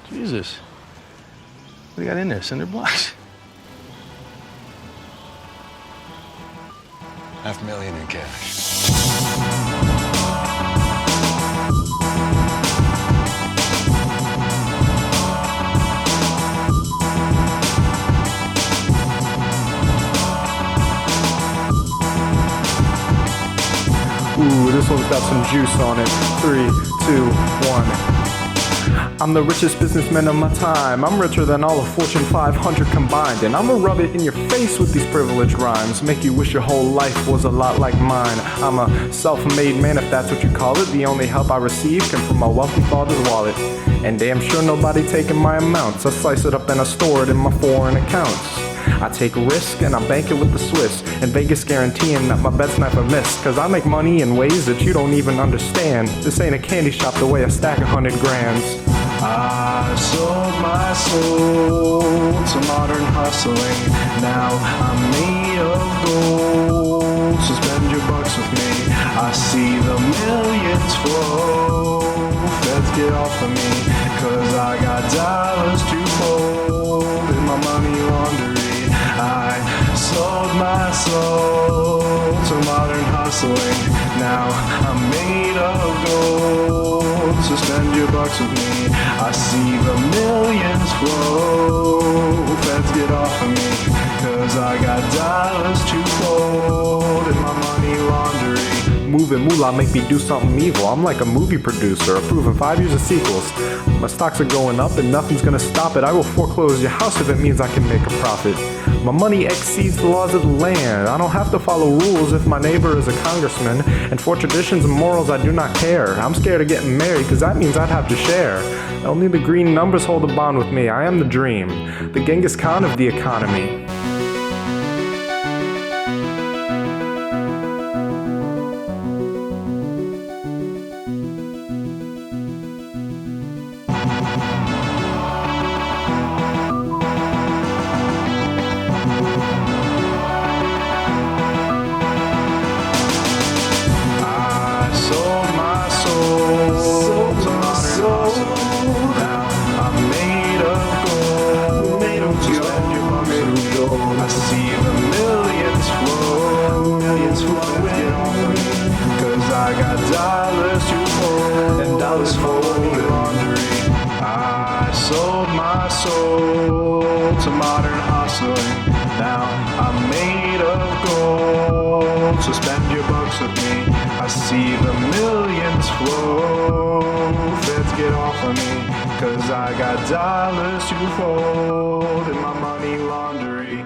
Jesus. What do you got in there? Cinder blocks? $500,000 in cash. Ooh, this one's got some juice on it. 3, 2, 1. I'm the richest businessman of my time. I'm richer than all of Fortune 500 combined. And I'ma rub it in your face with these privileged rhymes. Make you wish your whole life was a lot like mine. I'm a self-made man, if that's what you call it. The only help I receive came from my wealthy father's wallet. And damn sure nobody taking my amounts. I slice it up and I store it in my foreign accounts. I take risk and I bank it with the Swiss, and Vegas guaranteeing that my bets never miss. Cause I make money in ways that you don't even understand. This ain't a candy shop the way I stack 100 grands. I sold my soul to modern hustling. Now I'm made of gold, so spend your bucks with me. I see the millions flow. Feds get off of me, cause I got dollars to fold in my money laundry. I sold my soul to modern hustling. Now I'm made of gold, so spend your bucks with me. I see the millions flow. Feds get off of me, cause I got dollars to fold in my money laundry. Moving moolah make me do something evil. I'm like a movie producer, approving 5 years of sequels. My stocks are going up and nothing's gonna stop it. I will foreclose your house if it means I can make a profit. My money exceeds the laws of the land. I don't have to follow rules if my neighbor is a congressman. And for traditions and morals I do not care. I'm scared of getting married cause that means I'd have to share. Only the green numbers hold a bond with me. I am the dream, the Genghis Khan of the economy. I see the millions flow, get off of me, cause I got dollars to fold, and dollars for money laundry. I sold my soul to modern hustling. Now I'm made of gold, so spend your bucks with me. I see the millions flow. Feds get off of me, cause I got dollars to fold in my money laundry.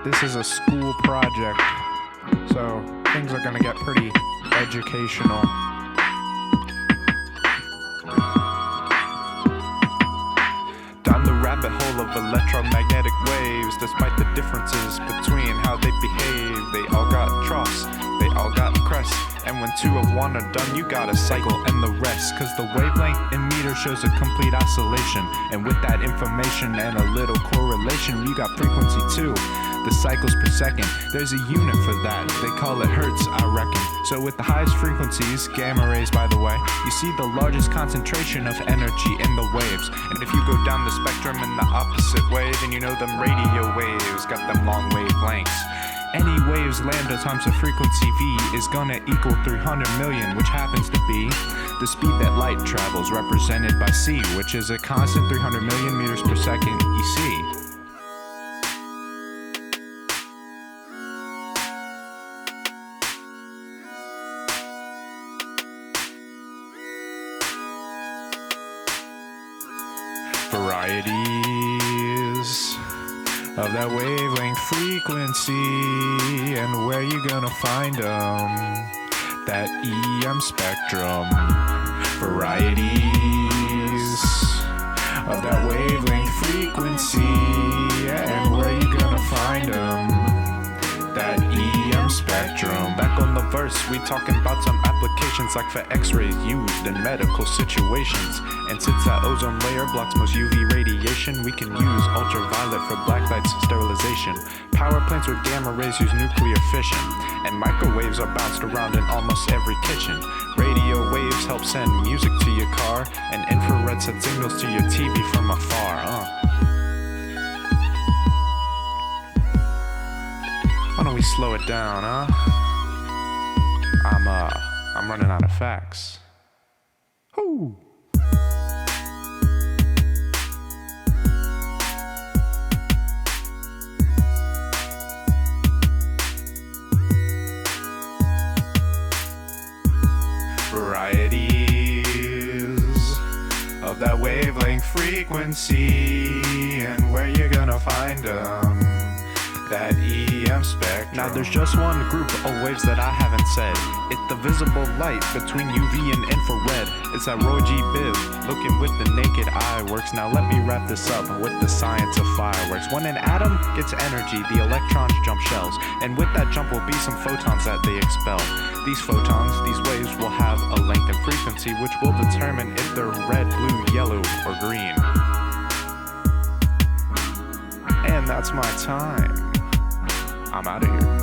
This is a school project, so things are gonna get pretty educational. Down the rabbit hole of electromagnetic waves, despite the differences between how they behave, they all got troughs, they all got crests. And when two of one are done, you gotta cycle and the rest. Cause the wavelength in meters shows a complete oscillation. And with that information and a little correlation, you got frequency too. The cycles per second, there's a unit for that. They call it hertz, I reckon. So with the highest frequencies, gamma rays by the way, you see the largest concentration of energy in the waves. And if you go down the spectrum in the opposite way, then you know them radio waves got them long wavelengths. Any wave's lambda times the frequency v is gonna equal 300 million, which happens to be the speed that light travels, represented by c, which is a constant 300 million meters per second EC. Varieties of that wavelength frequency, and where you gonna find them? That EM spectrum. Varieties of that wavelength frequency, and where you gonna find them? That EM spectrum. Back on the verse, we talking about some applications like for x-rays used in medical situations. And since that ozone layer blocks most UV radiation, we can use ultraviolet for black light sterilization. Power plants with gamma rays use nuclear fission, and microwaves are bounced around in almost every kitchen. Radio waves help send music to your car, and infrared send signals to your TV from afar. Why don't we slow it down, huh? I'm running out of facts. Whoo! Varieties of that wavelength frequency, and where you gonna find them? That EM spectrum. Now there's just one group of waves that I haven't said. It's the visible light between UV and infrared. It's that Roy G. Biv, looking with the naked eye works. Now let me wrap this up with the science of fireworks. When an atom gets energy, the electrons jump shells, and with that jump will be some photons that they expel. These photons, these waves will have a length and frequency, which will determine if they're red, blue, yellow, or green. And that's my time. I'm out of here.